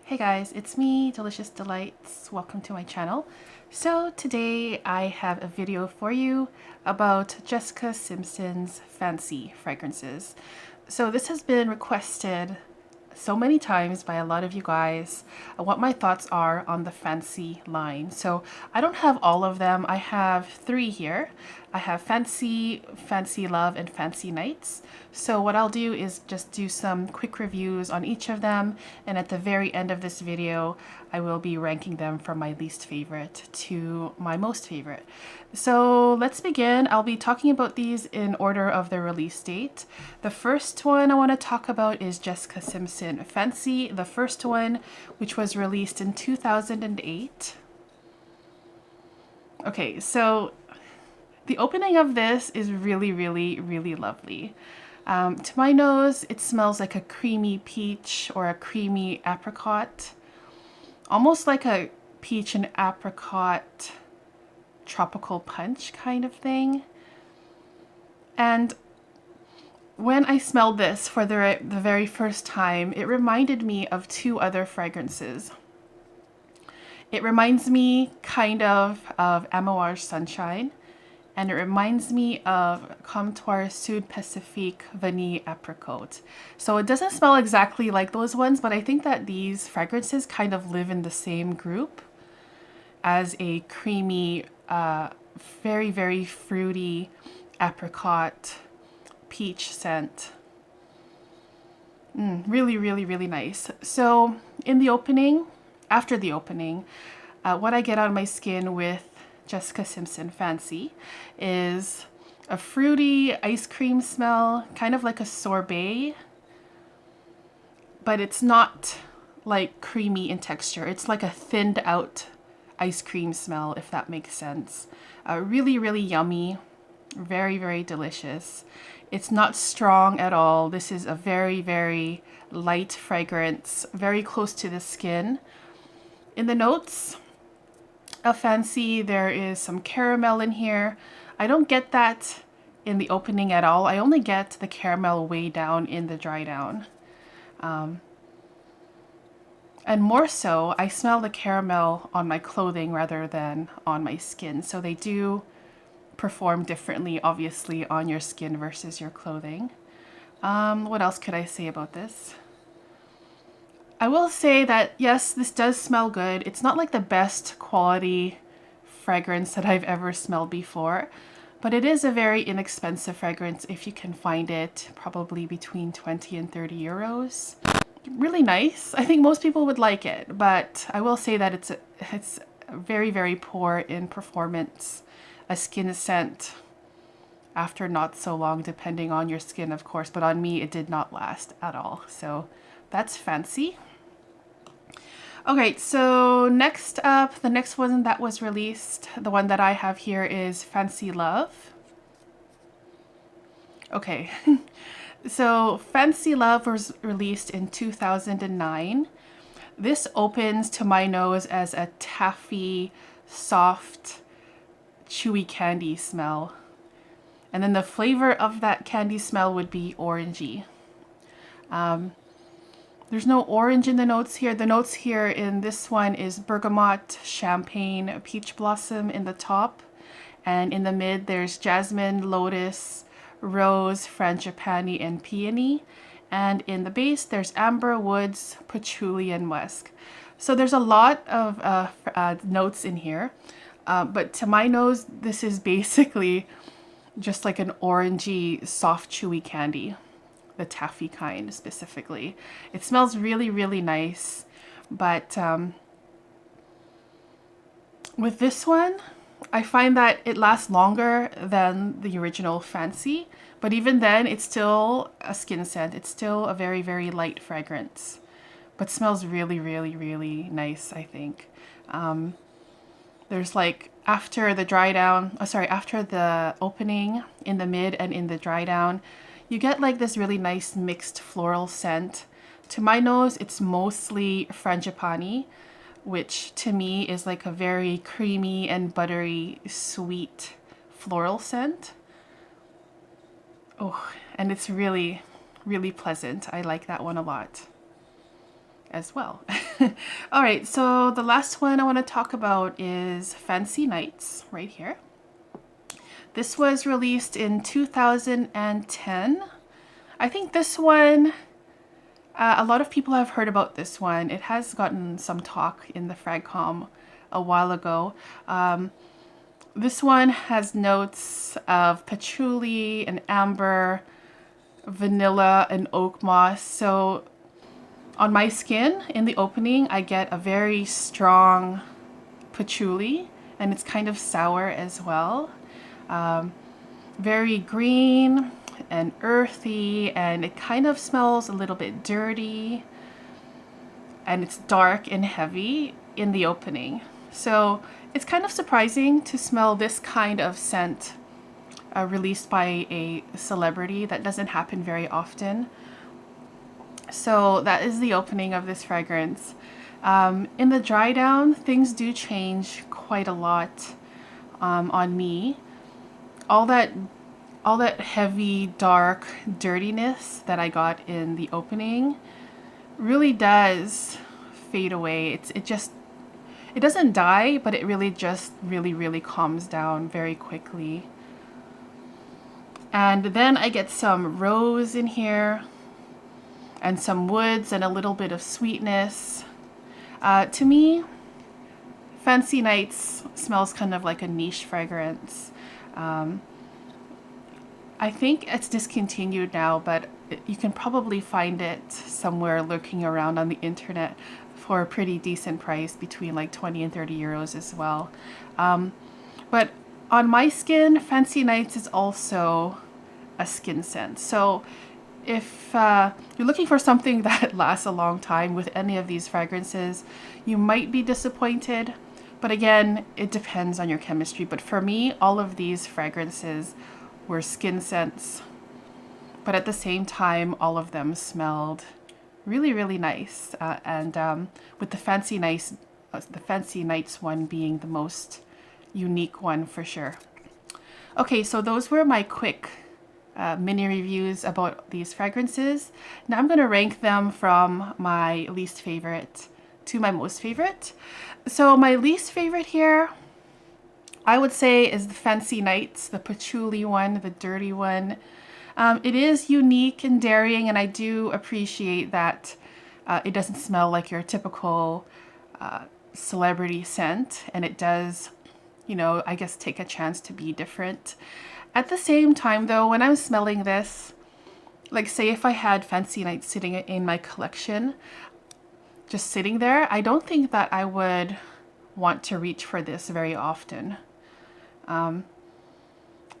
Hey guys, it's me, Delicious Delights. Welcome to my channel. So today I have a video for you about Jessica Simpson's Fancy fragrances. So this has been requested so many times by a lot of you guys what my thoughts are on the Fancy line. So I don't have all of them. I have three here. I have Fancy, Fancy Love, and Fancy Nights. So what I'll do is just do some quick reviews on each of them, and at the very end of this video I will be ranking them from my least favorite to my most favorite. So let's begin. I'll be talking about these in order of their release date. The first one I want to talk about is Jessica Simpson Fancy, the first one, which was released in 2008. Okay, so the opening of this is really lovely. To my nose, it smells like a creamy peach or a creamy apricot, almost like a peach and apricot tropical punch kind of thing. And when I smelled this for the very first time, it reminded me of two other fragrances. It reminds me kind of Amouage Sunshine, and it reminds me of Comptoir Sud Pacifique Vanille Apricot. So it doesn't smell exactly like those ones, but I think that these fragrances kind of live in the same group as a creamy, very fruity apricot peach scent. Really nice. So in the opening, after the opening, what I get on my skin with Jessica Simpson Fancy is a fruity ice cream smell, kind of like a sorbet, but it's not like creamy in texture. It's like a thinned out ice cream smell, if that makes sense. Really yummy, very delicious. It's not strong at all. This is a very light fragrance, very close to the skin. In the notes of Fancy, there is some caramel in here. I don't get that in the opening at all. I only get the caramel way down in the dry down. And more so, I smell the caramel on my clothing rather than on my skin. So they do perform differently, obviously, on your skin versus your clothing. What else could I say about this? I will say that, yes, this does smell good. It's not like the best quality fragrance that I've ever smelled before, but it is a very inexpensive fragrance if you can find it, probably between 20 and 30 euros. Really nice. I think most people would like it, but I will say that it's very poor in performance. A skin scent after not so long, depending on your skin, of course, but on me it did not last at all. So that's Fancy. Okay, so next up, the next one that was released, the one that I have here is Fancy Love. Okay, so Fancy Love was released in 2009. This opens to my nose as a taffy, soft, chewy candy smell. And then the flavor of that candy smell would be orangey. There's no orange in the notes here. The notes here in this one is bergamot, champagne, peach blossom in the top. And in the mid, there's jasmine, lotus, rose, frangipani, and peony. And in the base, there's amber, woods, patchouli, and musk. So there's a lot of notes in here. But to my nose, this is basically just like an orangey, soft, chewy candy. The taffy kind specifically. It smells really nice, but with this one, I find that it lasts longer than the original Fancy, but even then, it's still a skin scent. It's still a very light fragrance, but smells really nice, I think. There's like, after the dry down, after the opening, in the mid and in the dry down, you get like this really nice mixed floral scent. To my nose, it's mostly frangipani, which to me is like a very creamy and buttery, sweet floral scent. Oh, and it's really pleasant. I like that one a lot as well. All right, so the last one I want to talk about is Fancy Nights right here. This was released in 2010. I think this one, a lot of people have heard about this one. It has gotten some talk in the Fragcom a while ago. This one has notes of patchouli and amber, vanilla and oak moss. So on my skin, in the opening, I get a very strong patchouli, and it's kind of sour as well. Very green and earthy, and it kind of smells a little bit dirty, and it's dark and heavy in the opening. So it's kind of surprising to smell this kind of scent released by a celebrity. That doesn't happen very often. So that is the opening of this fragrance. In the dry down, things do change quite a lot on me. All that heavy, dark dirtiness that I got in the opening really does fade away. It doesn't die, but it really just really calms down very quickly. And then I get some rose in here, and some woods and a little bit of sweetness. To me, Fancy Nights smells kind of like a niche fragrance. I think it's discontinued now, but you can probably find it somewhere lurking around on the internet for a pretty decent price, between like 20 and 30 euros as well. But on my skin, Fancy Nights is also a skin scent. So if you're looking for something that lasts a long time with any of these fragrances, you might be disappointed. But again, it depends on your chemistry. But for me, all of these fragrances were skin scents. But at the same time, all of them smelled really nice. With the Fancy Nights one being the most unique one for sure. Okay, so those were my quick mini reviews about these fragrances. Now I'm going to rank them from my least favorite to my most favorite. So my least favorite here, I would say, is the Fancy Nights, the patchouli one, the dirty one. It is unique and daring, and I do appreciate that it doesn't smell like your typical celebrity scent, and it does, you know, I guess take a chance to be different. At the same time though, when I'm smelling this, like say if I had Fancy Nights sitting in my collection, just sitting there, I don't think that I would want to reach for this very often. I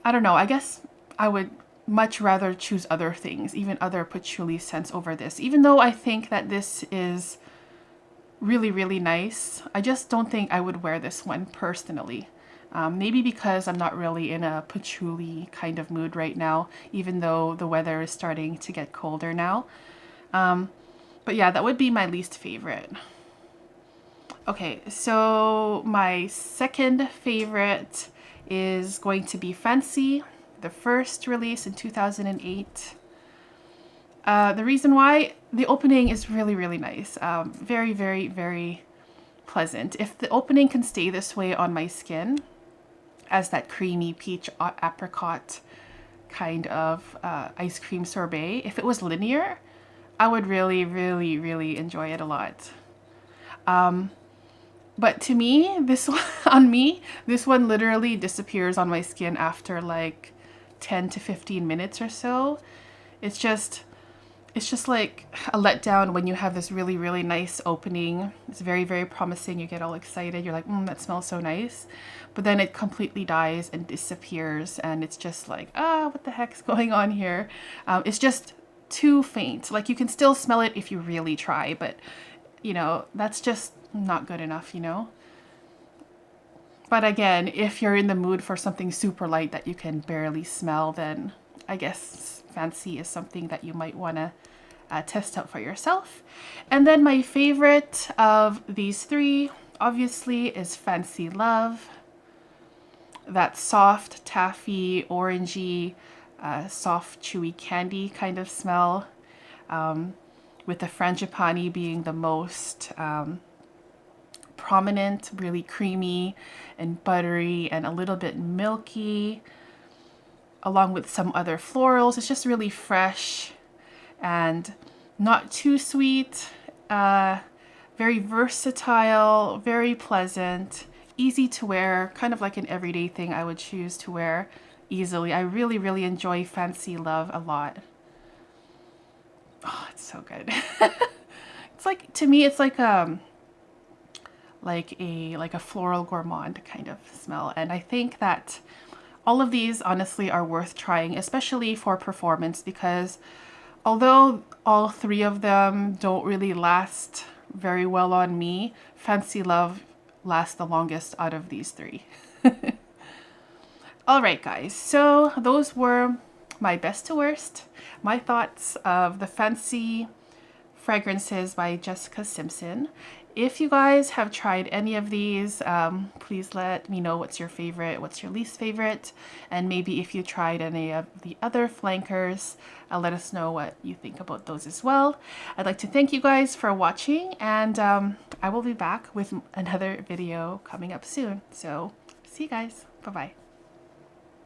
don't know, I guess I would much rather choose other things, even other patchouli scents over this. Even though I think that this is really nice, I just don't think I would wear this one personally. Maybe because I'm not really in a patchouli kind of mood right now, even though the weather is starting to get colder now. But yeah, that would be my least favorite. Okay, so my second favorite is going to be Fancy, the first release in 2008. The reason why, the opening is really nice. Very pleasant. If the opening can stay this way on my skin, as that creamy peach apricot kind of ice cream sorbet, if it was linear, I would really enjoy it a lot. But to me, this one, this one literally disappears on my skin after like 10 to 15 minutes or so. It's just like a letdown when you have this really nice opening. It's very promising. You get all excited. You're like, that smells so nice. But then it completely dies and disappears, and it's just like, what the heck's going on here? It's just too faint. Like, you can still smell it if you really try, but you know, that's just not good enough, you know? But again, if you're in the mood for something super light that you can barely smell, then I guess Fancy is something that you might want to test out for yourself. And then my favorite of these three, obviously, is Fancy Love. That soft, taffy, orangey, soft, chewy candy kind of smell. with the frangipani being the most prominent, really creamy and buttery and a little bit milky, along with some other florals. It's just really fresh and not too sweet, very versatile, very pleasant, easy to wear, kind of like an everyday thing I would choose to wear easily. I really, really enjoy Fancy Love a lot. Oh, it's so good. It's like, to me, it's like a floral gourmand kind of smell. And I think that all of these honestly are worth trying, especially for performance, because although all three of them don't really last very well on me, Fancy Love lasts the longest out of these three. All right, guys, so those were my best to worst, my thoughts of the Fancy fragrances by Jessica Simpson. If you guys have tried any of these, please let me know what's your favorite, what's your least favorite, and maybe if you tried any of the other flankers, let us know what you think about those as well. I'd like to thank you guys for watching, and I will be back with another video coming up soon. So see you guys. Bye-bye.